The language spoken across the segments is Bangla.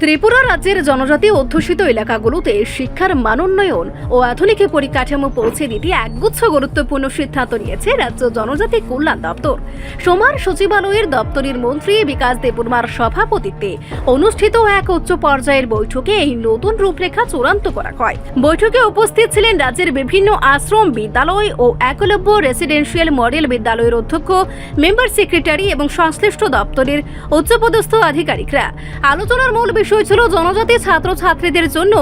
ত্রিপুরা রাজ্যের জনজাতি অধ্যুষিত এলাকাগুলোতে শিক্ষার মানোন্নয়ন ও আধুনিক পরিকাঠামো পৌঁছে দিতে একগুচ্ছ গুরুত্বপূর্ণ সিদ্ধান্ত নিয়েছে রাজ্য জনজাতি কল্যাণ দপ্তর। সোমবার সচিবালয়ের দপ্তরের মন্ত্রী বিকাশ দেববর্মার সভাপতিত্বে অনুষ্ঠিত এক উচ্চ পর্যায়ের বৈঠকে এই নতুন রূপরেখা চূড়ান্ত করা হয়। বৈঠকে উপস্থিত ছিলেন রাজ্যের বিভিন্ন আশ্রম বিদ্যালয় ও একলব্য রেসিডেন্সিয়াল মডেল বিদ্যালয়ের অধ্যক্ষ, মেম্বার সেক্রেটারি এবং সংশ্লিষ্ট দপ্তরের উচ্চপদস্থ আধিকারিকরা। আলোচনার মূল বিষয় ছিল জনজাতি ছাত্রছাত্রীদের জন্য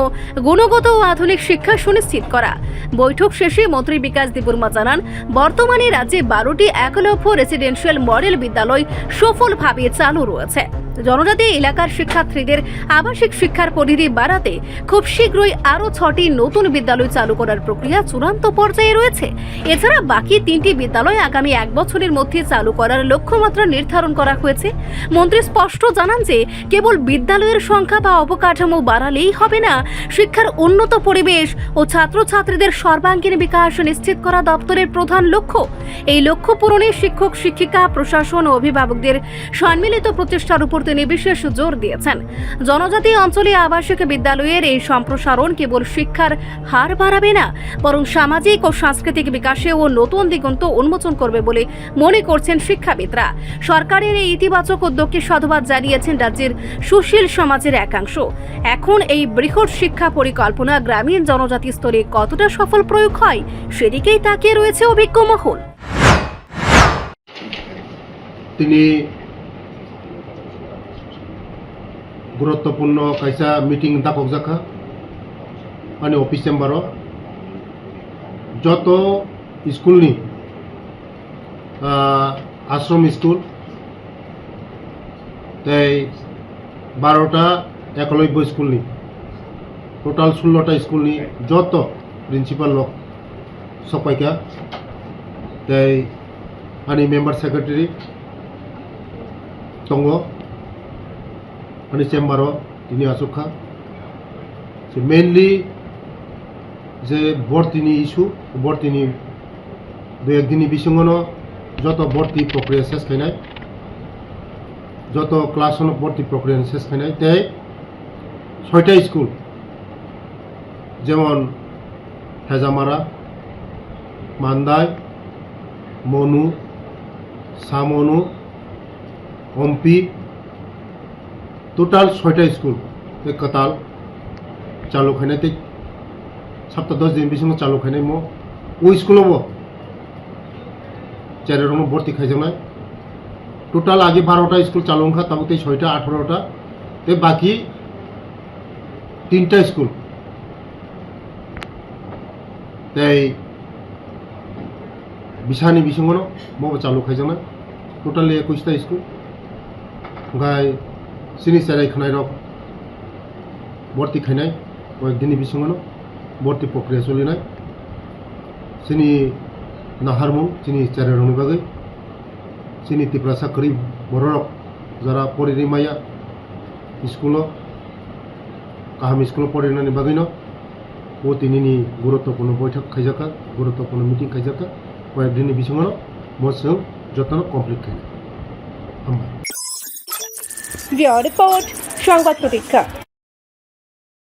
গুণগত ও আধুনিক শিক্ষা সুনিশ্চিত করা। বৈঠক শেষে মন্ত্রী বিকাশ দেববর্মা জানান, বর্তমানে রাজ্যে 12টি একলব্য রেসিডেন্সিয়াল মডেল বিদ্যালয় সফলভাবে চালু রয়েছে। জনজাতি এলাকার শিক্ষার্থীদের আবাসিক শিক্ষার পরিধি বাড়াতে খুব শীঘ্রই আরও 6টি নতুন বিদ্যালয় চালু করার প্রক্রিয়া চূড়ান্ত পর্যায়ে রয়েছে। এছাড়া বাকি 3টি বিদ্যালয় আগামী 1 বছরের মধ্যে চালু করার লক্ষ্যমাত্রা নির্ধারণ করা হয়েছে। মন্ত্রী স্পষ্ট জানান যে কেবল বিদ্যালয়ের সংখ্যা বা অবকাঠামো বাড়ালেই হবে না, শিক্ষার উন্নত পরিবেশ ও ছাত্রছাত্রীদের সর্বাঙ্গীন বিকাশ নিশ্চিত করা দপ্তরের প্রধান লক্ষ্য। এই লক্ষ্য পূরণে শিক্ষক, শিক্ষিকা, প্রশাসন ও অভিভাবকদের সম্মিলিত প্রচেষ্টার উপর তিনি বিশেষ জোর দিয়েছেন। জনজাতি অঞ্চলে আবাসিক বিদ্যালয়ের এই সম্প্রসারণ কেবল শিক্ষার হার বাড়াবে না, বরং সামাজিক ও সাংস্কৃতিক বিকাশে ও নতুন দিগন্ত উন্মোচন করবে বলে মনে করছেন শিক্ষাবিদরা। সরকারের এই ইতিবাচক উদ্যোগকে সাধুবাদ জানিয়েছেন রাজ্যের সুশীল সমাজের একাংশ। এখন এই বৃহৎ শিক্ষা পরিকল্পনা গ্রামীণ জনজাতি স্তরে কতটা সফল প্রয়োগ হয় সেদিকেই তাকিয়ে রয়েছে অভিজ্ঞ মহল। তিনি गुरुत्वपूर्ण कैसा मीटिंग दाखक जाखा आनी ऑफिस चेम्बर जत स्कूल आश्रम स्कूल 12टा एकलव्य स्कूल टोटाल 16टा स्कूल जत प्रिंसिपल लोक सबाइका आनी मेम्बर सेक्रेटारि दङ चेम्बर তিনি आसुखा मेनलि जे भर्तीनि इस्यू भर्तीनि 2-1 दिन बिसंगनो जत भर्ती प्रक्रिया शेष खानाय जत क्लास भर्ती प्रक्रिया शेष खानाय 6टा स्कूल जेमन हेजामारा, मान्दाय, मनु, सामनु, अम्पी टोटाल 6टा स्कूल कताल चालू खाने 7-10 दिन बिसंग चालू खाने वो स्कूल चारों भर्ती खाई टोटाल आगे 12टा स्कूल चालू खा तब 6टा 18टा बाकी 3टा स्कूल बिसानी बिसंग मो चालू खाई टोटाल 21टा स्कूल ओमफ्राय सिनी सेराय खानाय रक भर्ती खानाय कয়েক दिन बिसंगनो भर्ती प्रक्रिया चलिनाय सिनी नाहारमुं सिनी चाररंनि बागै सिनी तिप्रा साख्रि बररक जारा परिरिमाया स्कूल काहाम स्कूल परिनानि बागैनो वो तिनिनि गुरुत्वपूर्ण बैठक खाइजाखा गुरुत्वपूर्ण मीटिंग खाइजाखा कয়েক दिन बिसंगनो मोसों जतन कमप्लीट खानाय रिपोर्ट संबाद प्रतीक्षा।